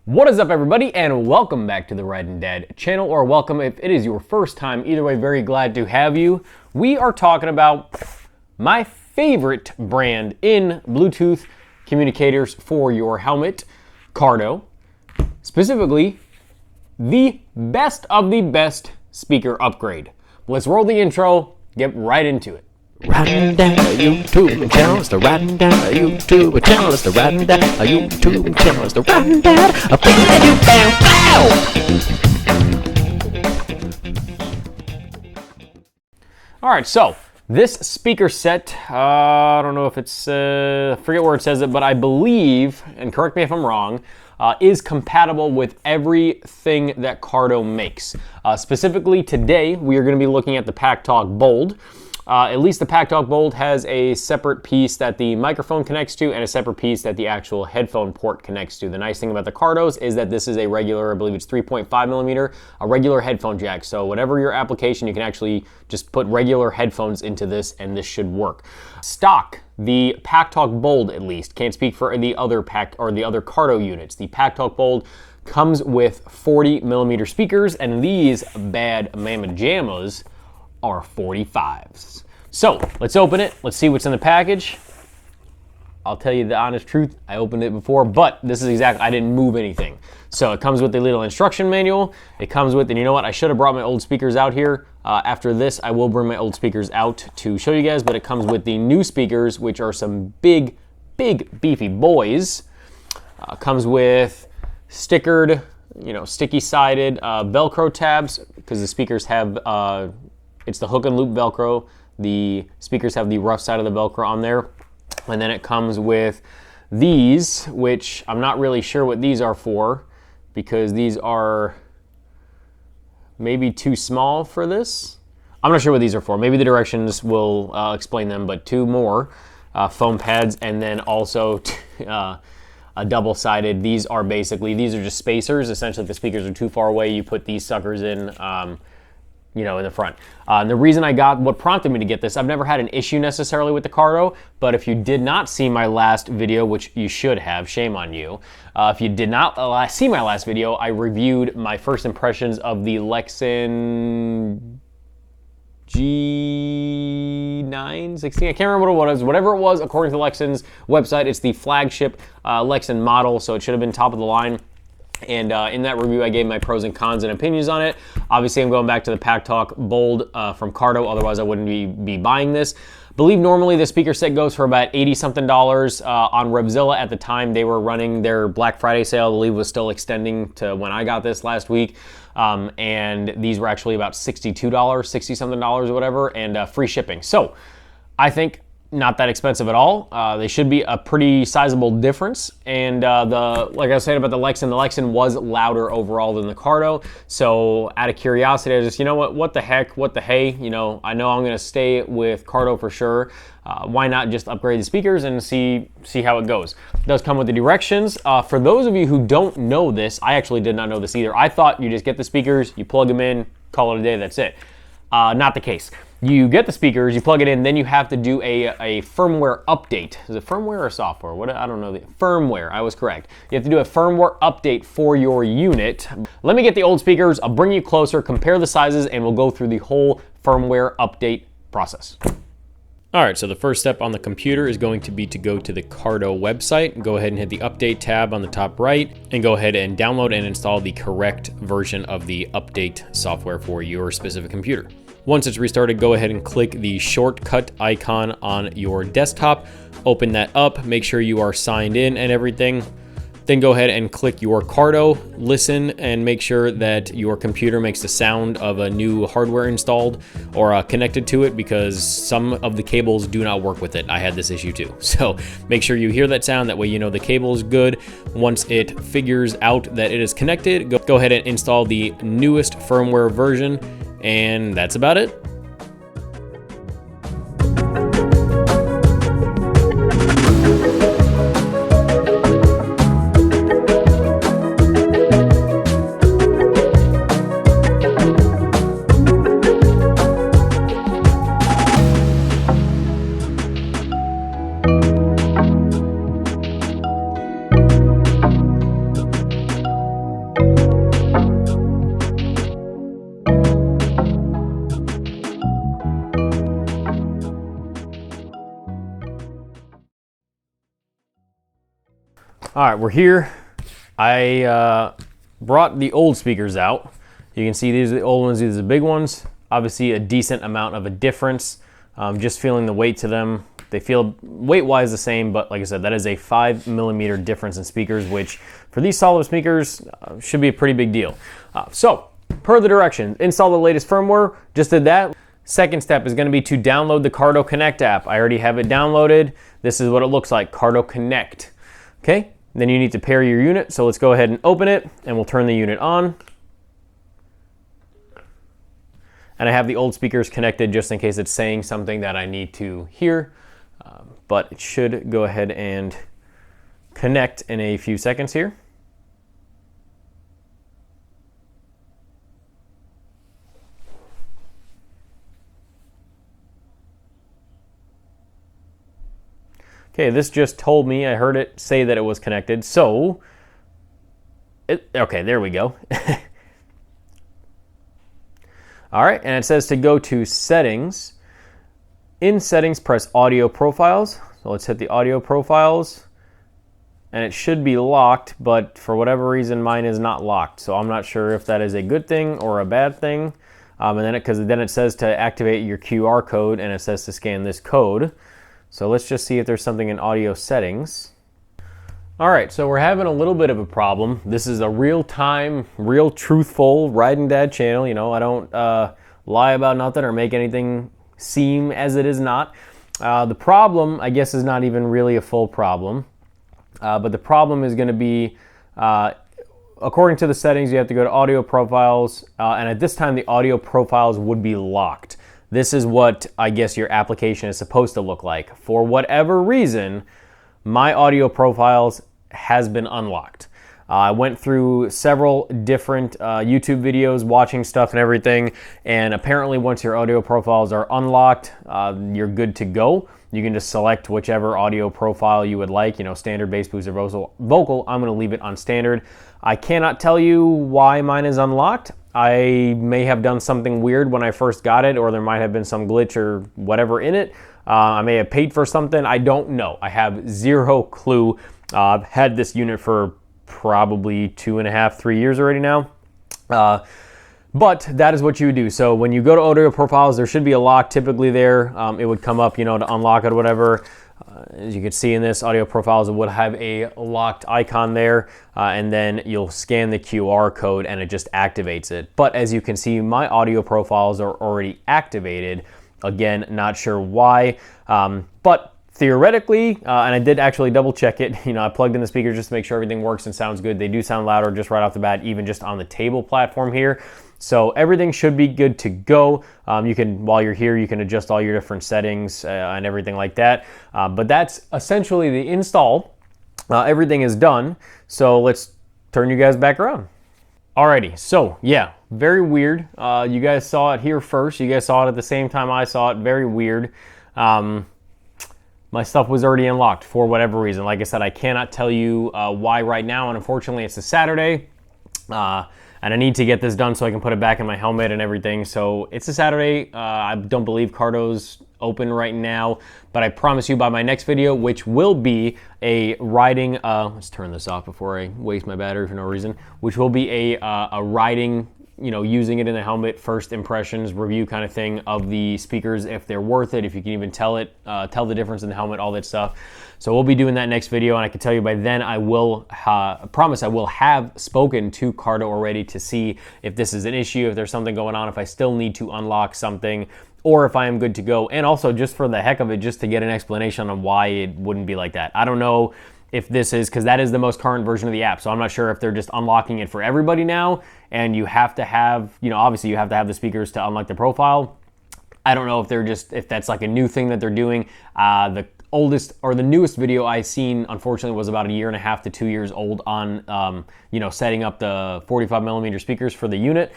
What is up, everybody, and welcome back to the Red and Dead channel, or welcome if it is your first time. Either way, very glad to have you. We are talking about my favorite brand in Bluetooth communicators for your helmet, Cardo. Specifically, the best of the best speaker upgrade. Let's roll the intro, get right into it. Riding down a YouTube channel, it's the riding down a YouTube channel, it's the riding down a YouTube channel, it's the riding down a Alright, so this speaker set, I don't know if it's, I forget where it says it, but I believe, and correct me if I'm wrong, is compatible with everything that Cardo makes. Specifically today, we are going to be looking at the Pack Talk Bold. At least the Pack Talk Bold has a separate piece that the microphone connects to and a separate piece that the actual headphone port connects to. The nice thing about the Cardos is that this is a regular, I believe it's 3.5 millimeter, a regular headphone jack. So whatever your application, you can actually just put regular headphones into this and this should work. Stock, the Pack Talk Bold at least, can't speak for the other Cardo units. The Pack Talk Bold comes with 40 millimeter speakers, and these bad mamma jammas are 45s. So let's open it. Let's see what's in the package. I'll tell you the honest truth, I opened it before, but this is exactly, I didn't move anything. So it comes with a little instruction manual. It comes with, and you know what, I should have brought my old speakers out here. After this, I will bring my old speakers out to show you guys, but it comes with the new speakers, which are some big, beefy boys. Comes with stickered, sticky-sided Velcro tabs, because the speakers have, it's the hook and loop Velcro. The speakers have the rough side of the Velcro on there. And then it comes with these, which I'm not really sure what these are for, because these are maybe too small for this. I'm not sure what these are for. Maybe the directions will explain them, but two more foam pads, and then also a double-sided. These are just spacers. Essentially, if the speakers are too far away, you put these suckers in in the front. And the reason what prompted me to get this, I've never had an issue necessarily with the Cardo, but if you did not see my last video, which you should have, shame on you. If you did not see my last video, I reviewed my first impressions of the Lexan G9, 16, I can't remember what it was. Whatever it was, according to Lexan's website, it's the flagship Lexan model, so it should have been top of the line. And in that review, I gave my pros and cons and opinions on it. Obviously, I'm going back to the Pack Talk Bold from Cardo, otherwise I wouldn't be buying this. I believe normally the speaker set goes for about $80-something on Revzilla. At the time, they were running their Black Friday sale. I believe was still extending to when I got this last week. And these were actually about $62, $60-something or whatever, and free shipping. So I think not that expensive at all. They should be a pretty sizable difference. And like I was saying about the Lexan was louder overall than the Cardo. So out of curiosity, I just, what the heck, what the hey, I know I'm gonna stay with Cardo for sure. Why not just upgrade the speakers and see how it goes? It does come with the directions. For those of you who don't know this, I actually did not know this either. I thought you just get the speakers, you plug them in, call it a day, that's it. Not the case. You get the speakers, you plug it in, then you have to do a firmware update. Is it firmware or software? I don't know. Firmware, I was correct. You have to do a firmware update for your unit. Let me get the old speakers, I'll bring you closer, compare the sizes, and we'll go through the whole firmware update process. All right, so the first step on the computer is going to be to go to the Cardo website. Go ahead and hit the update tab on the top right, and go ahead and download and install the correct version of the update software for your specific computer. Once it's restarted, go ahead and click the shortcut icon on your desktop. Open that up, make sure you are signed in and everything. Then go ahead and click your Cardo, listen, and make sure that your computer makes the sound of a new hardware installed or connected to it, because some of the cables do not work with it. I had this issue too. So make sure you hear that sound, that way you know the cable is good. Once it figures out that it is connected, go ahead and install the newest firmware version, and that's about it. All right, we're here. I brought the old speakers out. You can see these are the old ones, these are the big ones. Obviously a decent amount of a difference. Just feeling the weight to them. They feel weight-wise the same, but like I said, that is a 5mm difference in speakers, which for these solid speakers should be a pretty big deal. So, per the directions, install the latest firmware, just did that. Second step is going to be to download the Cardo Connect app. I already have it downloaded. This is what it looks like, Cardo Connect. Okay, then you need to pair your unit, so let's go ahead and open it, and we'll turn the unit on. And I have the old speakers connected just in case it's saying something that I need to hear. But it should go ahead and connect in a few seconds here. Okay, this just told me, I heard it say that it was connected, so, okay, there we go. All right, and it says to go to settings. In settings, press audio profiles. So let's hit the audio profiles, and it should be locked, but for whatever reason, mine is not locked. So I'm not sure if that is a good thing or a bad thing. And then because then it says to activate your QR code, and it says to scan this code. So let's just see if there's something in audio settings. All right, so we're having a little bit of a problem. This is a real-time, real truthful Riding Dad channel. You know, I don't lie about nothing or make anything seem as it is not. The problem, I guess, is not even really a full problem. But the problem is going to be, according to the settings, you have to go to audio profiles. And at this time, the audio profiles would be locked. This is what I guess your application is supposed to look like. For whatever reason, my audio profiles has been unlocked. I went through several different YouTube videos, watching stuff and everything, and apparently once your audio profiles are unlocked, you're good to go. You can just select whichever audio profile you would like, you know, standard, bass, boost, or vocal. I'm going to leave it on standard. I cannot tell you why mine is unlocked. I may have done something weird when I first got it, or there might have been some glitch or whatever in it. I may have paid for something. I don't know. I have zero clue. I've had this unit for probably 2.5, 3 years already now. But that is what you would do. So when you go to audio profiles, there should be a lock typically there. It would come up, you know, to unlock it or whatever. As you can see in this, audio profiles, it would have a locked icon there, and then you'll scan the QR code and it just activates it. But as you can see, my audio profiles are already activated. Again, not sure why, but theoretically, and I did actually double check it, you know, I plugged in the speakers just to make sure everything works and sounds good. They do sound louder just right off the bat, even just on the table platform here. So everything should be good to go. You can, while you're here, you can adjust all your different settings and everything like that. But that's essentially the install. Everything is done. So let's turn you guys back around. Alrighty, so yeah, very weird. You guys saw it here first. You guys saw it at the same time I saw it. Very weird. My stuff was already unlocked for whatever reason. Like I said, I cannot tell you why right now, and unfortunately it's a Saturday. And I need to get this done so I can put it back in my helmet and everything. So it's a Saturday. I don't believe Cardo's open right now, but I promise you by my next video, which will be a riding, let's turn this off before I waste my battery for no reason, which will be a riding, you know, using it in the helmet, first impressions, review kind of thing of the speakers, if they're worth it, if you can even tell the difference in the helmet, all that stuff. So we'll be doing that next video, and I can tell you by then I will, promise I will have spoken to Cardo already to see if this is an issue, if there's something going on, if I still need to unlock something, or if I am good to go. And also just for the heck of it, just to get an explanation on why it wouldn't be like that. I don't know if this is, because that is the most current version of the app, so I'm not sure if they're just unlocking it for everybody now, and you have to have, you know, obviously you have to have the speakers to unlock the profile. I don't know if they're just, if that's like a new thing that they're doing. The oldest or the newest video I seen, unfortunately, was about 1.5 to 2 years old on, you know, setting up the 45mm speakers for the unit.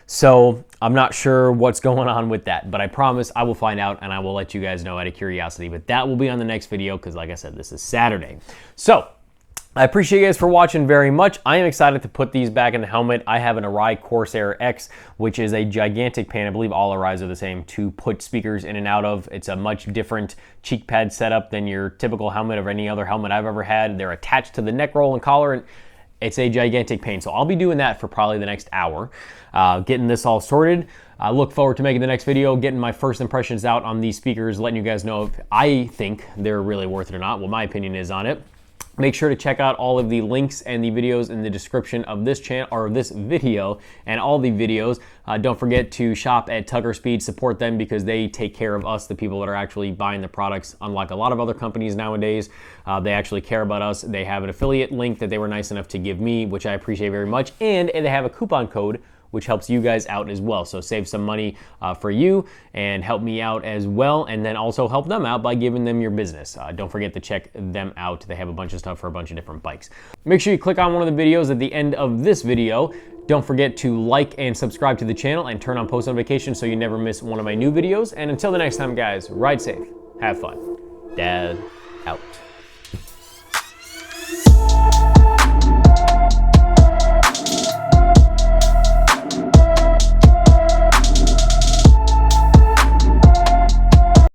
So I'm not sure what's going on with that, but I promise I will find out and I will let you guys know out of curiosity. But that will be on the next video because, like I said, this is Saturday. So I appreciate you guys for watching very much. I am excited to put these back in the helmet. I have an Arai Corsair X, which is a gigantic pan. I believe all Arais are the same to put speakers in and out of. It's a much different cheek pad setup than your typical helmet or any other helmet I've ever had. They're attached to the neck roll and collar, and it's a gigantic pain. So I'll be doing that for probably the next hour, getting this all sorted. I look forward to making the next video, getting my first impressions out on these speakers, letting you guys know if I think they're really worth it or not, what my opinion is on it. Make sure to check out all of the links and the videos in the description of this channel or this video and all the videos. Don't forget to shop at Tucker Speed, support them because they take care of us, the people that are actually buying the products. Unlike a lot of other companies nowadays, they actually care about us. They have an affiliate link that they were nice enough to give me, which I appreciate very much. And they have a coupon code which helps you guys out as well. So save some money for you and help me out as well, and then also help them out by giving them your business. Don't forget to check them out. They have a bunch of stuff for a bunch of different bikes. Make sure you click on one of the videos at the end of this video. Don't forget to like and subscribe to the channel and turn on post notifications so you never miss one of my new videos. And until the next time, guys, ride safe, have fun. Dad out.